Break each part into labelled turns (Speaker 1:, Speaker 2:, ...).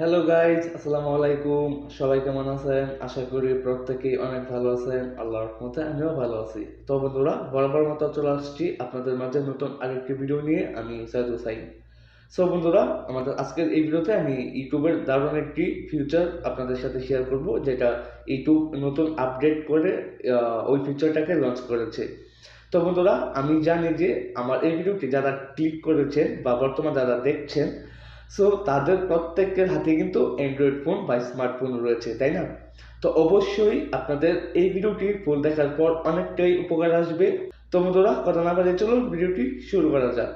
Speaker 1: Hello guys, আসসালামু আলাইকুম। সবাই কেমন আছেন? আশা করি প্রত্যেকেই অনেক ভালো আছেন। আল্লাহর রহমতে আমিও ভালো আছি। তো বন্ধুরা, বরাবর মতো চলে আসছি আপনাদের মাঝে নতুন আরেকটি ভিডিও নিয়ে। আমি সৈয়দ হুসাইন। সো বন্ধুরা, আমাদের আজকের এই ভিডিওতে আমি ইউটিউবের দারুণ একটি ফিউচার আপনাদের সাথে শেয়ার করব, যেটা ইউটিউব নতুন আপডেট করে ওই ফিউচারটাকে লঞ্চ করেছে। তো বন্ধুরা, আমি জানি যে আমার এই ভিডিওটি যারা ক্লিক করেছেন বা বর্তমানে যারা দেখছেন, সো তাদের প্রত্যেকের হাতে কিন্তু অ্যান্ড্রয়েড ফোন বা স্মার্টফোন রয়েছে, তাই না? তো অবশ্যই আপনাদের এই ভিডিওটি ফুল দেখার পর অনেকটাই উপকার আসবে। তো বন্ধুরা, কথা না বাড়িয়ে চলুন ভিডিওটি শুরু করা যাক।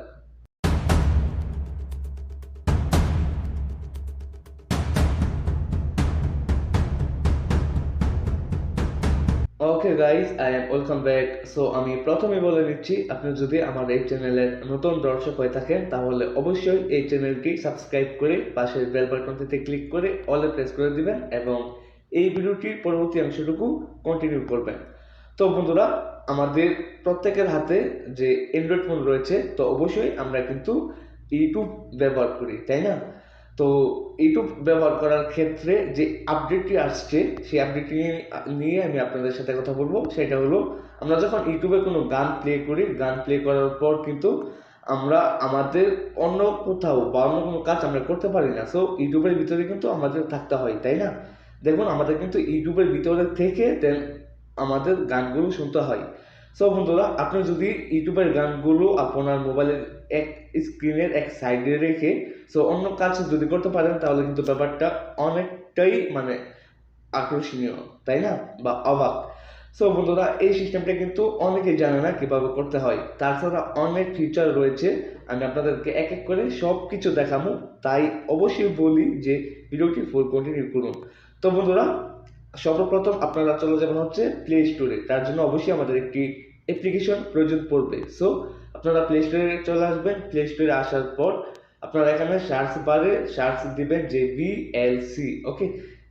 Speaker 1: Okay guys, I am welcome back. So আমি প্রথমে বলে নিচ্ছি, আপনি যদি আমার এই চ্যানেলের নতুন দর্শক হয়ে থাকেন তাহলে অবশ্যই এই চ্যানেলটি সাবস্ক্রাইব করে পাশের বেল বাটনটিতে ক্লিক করে অলে প্রেস করে দিবেন এবং এই ভিডিওটির পরবর্তী অংশটুকু কন্টিনিউ করবেন। তো বন্ধুরা, আমাদের প্রত্যেকের হাতে যে অ্যান্ড্রয়েড ফোন রয়েছে, তো অবশ্যই আমরা কিন্তু ইউটিউব ব্যবহার করি, তাই না? তো ইউটিউব ব্যবহার করার ক্ষেত্রে যে আপডেটটি আসছে, সেই আপডেটটি নিয়ে আমি আপনাদের সাথে কথা বলবো। সেটা হলো, আমরা যখন ইউটিউবে কোনো গান প্লে করি, গান প্লে করার পর কিন্তু আমরা আমাদের অন্য কোথাও বা অন্য কোনো কাজ আমরা করতে পারি না। সো ইউটিউবের ভিতরে কিন্তু আমাদের থাকতে হয়, তাই না? দেখুন, আমাদের কিন্তু ইউটিউবের ভিতরে থেকে দেন আমাদের গানগুলো শুনতে হয়। সো বন্ধুরা, আপনি যদি ইউটিউবের গানগুলো আপনার মোবাইলের এক স্ক্রিনের এক সাইডে রেখে সো অন্য কাজ যদি করতে পারেন, তাহলে কিন্তু ব্যাপারটা অনেকটাই আকর্ষণীয়, তাই না? বা অবাক। সো বন্ধুরা, এই সিস্টেমটা কিন্তু অনেকেই জানে না কিভাবে করতে হয়। তাছাড়া অনেক ফিচার রয়েছে, আমি আপনাদেরকে এক এক করে সব কিছু দেখাবো। তাই অবশ্যই বলি যে ভিডিওটি ফুল কন্টিনিউ করুন। তো বন্ধুরা, সর্বপ্রথম আপনারা চলে যাবেন হচ্ছে প্লে স্টোরে। তার জন্য অবশ্যই আমাদের একটি অ্যাপ্লিকেশন প্রয়োজন পড়বে। সো আপনারা প্লে স্টোরে চলে আসবেন। প্লে স্টোরে আসার পর আপনারা এখানে সার্চ বারে সার্চ দিবেন যে ভিএলসি, ওকে,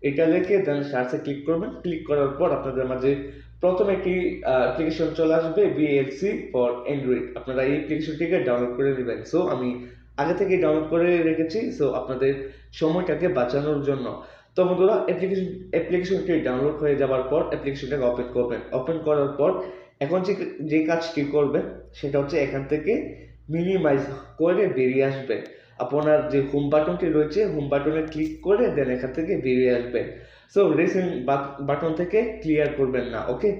Speaker 1: এটা লিখে দেন সার্চে ক্লিক করবেন। ক্লিক করার পর আপনাদের মাঝে প্রথমে একটি অ্যাপ্লিকেশন চলে আসবে, ভিএলসি ফর অ্যান্ড্রয়েড। আপনারা এই অ্যাপ্লিকেশনটিকে ডাউনলোড করে নেবেন। সো আমি আগে থেকে ডাউনলোড করে রেখেছি, সো আপনাদের সময়টাকে বাঁচানোর জন্য। তো বন্ধুরা, অ্যাপ্লিকেশনটি ডাউনলোড হয়ে যাওয়ার পর অ্যাপ্লিকেশনটাকে ওপেন করবেন। ওপেন করার পর এখন যে কাজটি করবেন সেটা হচ্ছে এখান থেকে মিনিমাইজ করে বেরিয়ে আসবেন। আপনার যে হোম বাটনটি রয়েছে, হোম বাটনে ক্লিক করে দেন এখান থেকে বেরিয়ে আসবেন। সো রিসেন্ট বাটন থেকে ক্লিয়ার করবেন না, ওকে।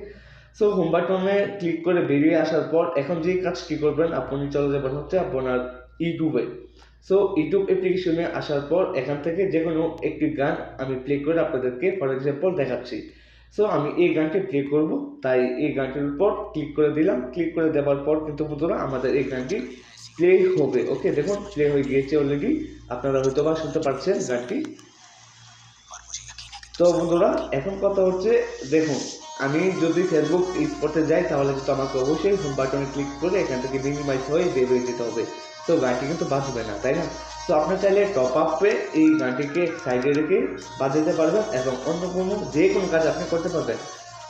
Speaker 1: সো হোম বাটনে ক্লিক করে বেরিয়ে আসার পর এখন যে কাজটি করবেন, আপনি চলে যাবেন হচ্ছে আপনার ইউটিউবে। সো ইউটিউব অ্যাপ্লিকেশনে আসার পর এখান থেকে যে কোনো একটি গান আমি প্লে করে আপনাদেরকে ফর এক্সাম্পল দেখাচ্ছি। সো আমি এই গানটি প্লে করব, তাই এই গানটির উপর ক্লিক করে দিলাম। ক্লিক করে দেওয়ার পর কিন্তু বন্ধুরা আমাদের এই গানটি প্লে হবে। ওকে, দেখুন প্লে হয়ে গিয়েছে অলরেডি। আপনারা হয়তো বা শুনতে পাচ্ছেন গানটি। তো বন্ধুরা, এখন কথা হচ্ছে, দেখুন, আমি যদি ফেসবুক ইউজ করতে যাই তাহলে কিন্তু আমাকে অবশ্যই হোম বাটনে ক্লিক করে এখান থেকে মিনিমাইজ হয়ে বের হয়ে যেতে হবে। তো গানটি কিন্তু বাজবে না, তাই না? তো আপনি চাইলে টপ আপে এই গানটিকে সাইডে রেখে বাজাতে পারবেন এবং অন্য যে কোনো কাজ আপনি করতে পারবেন।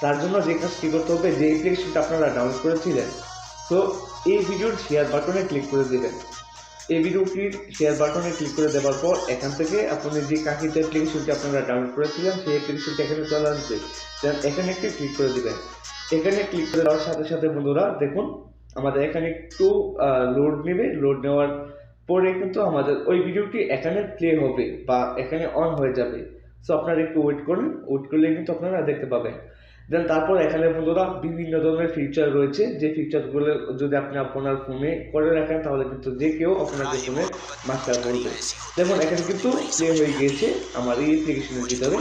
Speaker 1: তার জন্য যে কাজটি করতে হবে, যে অ্যাপ্লিকেশনটা আপনারা ডাউনলোড করেছিলেন, তো এই ভিডিওর শেয়ার বাটনে ক্লিক করে দেবেন। এই ভিডিওটির শেয়ার বাটনে ক্লিক করে দেওয়ার পর এখান থেকে আপনি যে কাঙ্ক্ষিত অ্যাপ্লিকেশনটি আপনারা ডাউনলোড করেছিলেন সেই অ্যাপ্লিকেশনটি এখানে চলে আসবে। দেন এখানে একটি ক্লিক করে দিবেন। এখানে ক্লিক করে দেওয়ার সাথে সাথে বন্ধুরা দেখুন, আমাদের এখানে একটু লোড নেবে। লোড নেওয়ার পরে কিন্তু আমাদের ওই ভিডিওটি এখানে প্লে হবে বা এখানে অন হয়ে যাবে। সো আপনারা একটু ওয়েট করুন। ওয়েট করলে কিন্তু আপনারা দেখতে পাবেন। দেন তারপর এখানে বন্ধুরা বিভিন্ন ধরনের ফিচার রয়েছে, যে ফিচারগুলো যদি আপনি আপনার ফোনে করে রাখেন তাহলে কিন্তু যে কেউ আপনাকে ফোনে মাস্টার করবে। যেমন এখানে কিন্তু প্লে হয়ে গিয়েছে আমার এই অ্যাপ্লিকেশনের ভিতরে।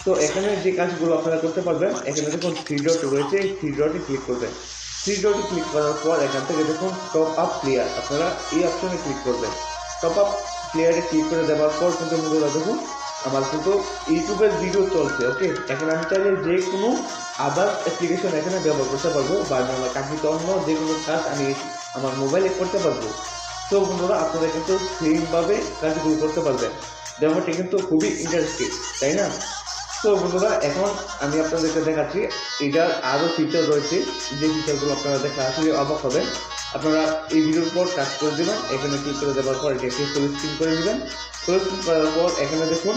Speaker 1: তো এখানে যে কাজগুলো আপনারা করতে পারবেন, এখানে দেখুন থ্রি ডট রয়েছে, এই থ্রি ডটে ক্লিক করবেন। থ্রি ডটে ক্লিক করার পর এখান থেকে দেখুন টপ আপ প্লেয়ার, আপনারা এই অপশনে ক্লিক করবেন। টপ আপ প্লেয়ারে ক্লিক করে দেওয়ার পর কিন্তু বন্ধুরা দেখুন আমার কিন্তু ইউটিউবের ভিডিও চলছে, ওকে। এখন আমি চাইলে যে কোনো আদার্স অ্যাপ্লিকেশন এখানে ব্যবহার করতে পারবো বা আমার কাঙ্ক্ষিত অন্য যে কোনো কাজ আমি আমার মোবাইলে করতে পারবো। তো বন্ধুরা, আপনারা কিন্তু সেমভাবে কাজগুলো করতে পারবেন। ব্যাপারটি কিন্তু খুবই ইন্টারেস্টিং, তাই না? তো বন্ধুরা, এখন আমি আপনাদেরকে দেখাচ্ছি এটার আরও ফিচার রয়েছে, যে ফিচারগুলো আপনারা দেখে আসলে অবাক হবেন। আপনারা এই ভিডিওর পর টাচ করে দেবেন, এখানে ক্লিক করে দেওয়ার পর এটাকে ফুল স্ক্রিন করে নেবেন। ফুল স্ক্রিন করার পর এখানে দেখুন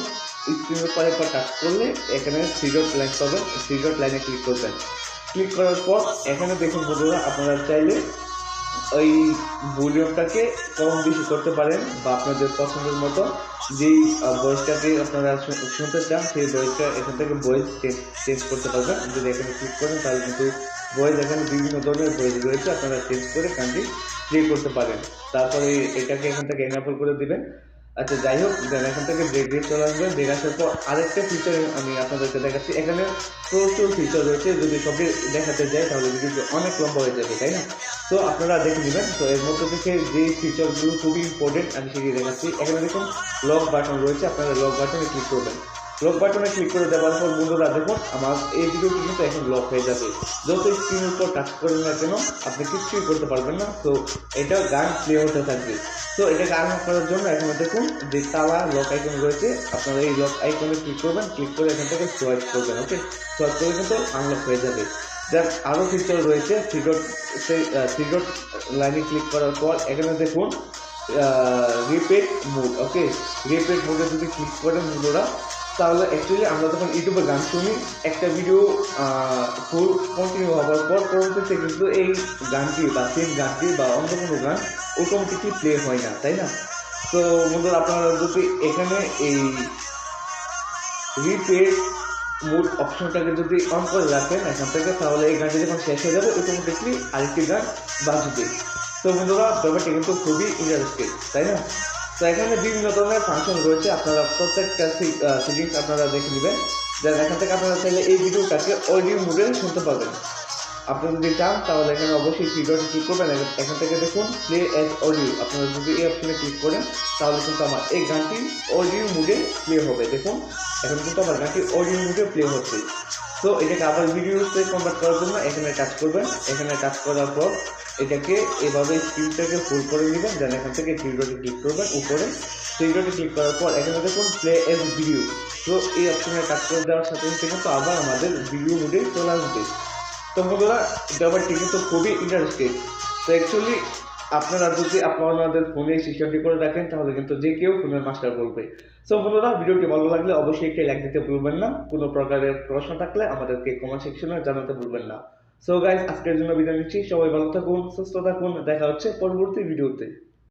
Speaker 1: স্ক্রিনের পর একবার টাচ করলে এখানে থ্রি ডট লাইন পাবেন, থ্রি ডট লাইনে ক্লিক করবেন। ক্লিক করার পর এখানে দেখুন বন্ধুরা, আপনারা চাইলে ওই ভলিউমটাকে কম বেশি করতে পারেন বা আপনাদের পছন্দের মতো যেই ভয়েসটাকে আপনারা শুনতে চান সেই ভয়েসটা এখান থেকে ভয়েস চেঞ্জ করতে পারবেন। যদি এখানে ক্লিক করেন তাহলে কিন্তু ভয়েস এখানে বিভিন্ন ধরনের ভয়েস রয়েছে, আপনারা চেঞ্জ করে গানটি প্লে করতে পারেন। তারপরে এটাকে এখান থেকে এনাবল করে দিবেন। আচ্ছা যাই হোক, দেন এখান থেকে ব্রেক চলে আসবেন। ব্রেক আসার পর আরেকটা ফিচার আমি আপনাদেরকে দেখাচ্ছি। এখানে প্রচুর ফিচার রয়েছে, যদি সবই দেখাতে যাই তাহলে ভিডিওটি অনেক লম্বা হয়ে যাবে, তাই না? তো আপনারা দেখে নেবেন। তো এর মধ্যে থেকে যে ফিচারগুলো খুবই ইম্পর্টেন্ট আমি সেগুলি দেখাচ্ছি। এখানে দেখুন লক বাটন রয়েছে, আপনারা লক বাটনে ক্লিক করবেন। লক বাটনে ক্লিক করে দেওয়ার পর বন্ধুরা দেখুন আমার এই ভিডিওটি কিন্তু এখন লক হয়ে যাবে। যত স্ক্রিনের উপর টাচ করেন না কেন আপনি কিছুই করতে পারবেন না। তো এটা গান প্লে হতে থাকবে। তো এটাকে আনলক করার জন্য এখানে দেখুন যে তালা লক আইকন রয়েছে, আপনারা এই লক আইকনে ক্লিক করবেন। ক্লিক করে এখান থেকে সোয়াইপ করবেন। ওকে, সোয়াইপ করে কিন্তু আনলক হয়ে যাবে। দেন আরও ফিচার রয়েছে, থ্রি ডট লাইনে ক্লিক করার পর এখানে দেখুন রিপিট মোড। ওকে, রিপিট মোডে যদি ক্লিক করেন বন্ধুরা, তাহলে অ্যাকচুয়ালি আমরা যখন ইউটিউবে গান শুনি একটা ভিডিও ফুল কন্টিনিউ হওয়ার পর পরবর্তীতে কিন্তু এই গানটি বা সেম গানটি বা অন্য কোনো গান অটোমেটিকলি প্লে হয় না, তাই না? তো বন্ধুরা আপনারা যদি এখানে এই রিপিট মোড অপশনটাকে যদি অন করে রাখেন এখান থেকে, তাহলে এই গানটি যখন শেষ হয়ে যাবে অটোমেটিকলি আরেকটি গান বাজবে। তো বন্ধুরা ব্যাপারটি কিন্তু খুবই ইন্টারেস্টিং, তাই না? তো এখানে বিভিন্ন ধরনের ফাংশন রয়েছে, আপনারা প্রত্যেকটা সেটিংস আপনারা দেখে নেবেন। দেন এখান থেকে আপনারা চাইলে এই ভিডিওটাকে অডিও মোডে শুনতে পারবেন। আপনি যদি চান তাহলে এখানে অবশ্যই থ্রি ডটে ক্লিক করবেন। এখান থেকে দেখুন প্লে অ্যাজ অডিও, আপনারা যদি এই অপশনে ক্লিক করেন তাহলে কিন্তু আমার এই গানটি অডিও মোডে প্লে হবে। দেখুন এখন কিন্তু আমার গানটি অডিও মোডে প্লে হচ্ছে। তো এটাকে আবার ভিডিওতে কনভার্ট করার জন্য এখানে টাচ করবেন। এখানে টাচ করার পর এটাকে এভাবে স্ক্রিনটাকে ফুল করে নেবেন। দেন এখান থেকে থ্রি ডটে ক্লিক করবেন উপরে। থ্রি ডটে ক্লিক করার পর এখানে দেখুন প্লে অ্যাজ ভিডিও। তো এই অপশনে টাচ করে দেওয়ার সাথে সাথে কিন্তু আবার আমাদের ভিডিও মোডে চলে আসবে। তো বন্ধুরা ব্যাপারটি কিন্তু খুবই ইন্টারেস্টিং। তো অ্যাকচুয়ালি আপনারা যদি আপনাদের ফোনে সিস্টেমটি করে রাখেন তাহলে কিন্তু যে কেউ ফোনের মাস্টার বলবে। সো বন্ধুরা ভিডিওটি ভালো লাগলে অবশ্যই একটি লাইক দিতে ভুলবেন না। কোনো প্রকারের প্রশ্ন থাকলে আমাদেরকে কমেন্ট সেকশনে জানাতে ভুলবেন না। সো গাইস আজকের জন্য বিদায় নিচ্ছি। সবাই ভালো থাকুন, সুস্থ থাকুন, দেখা হচ্ছে পরবর্তী ভিডিওতে।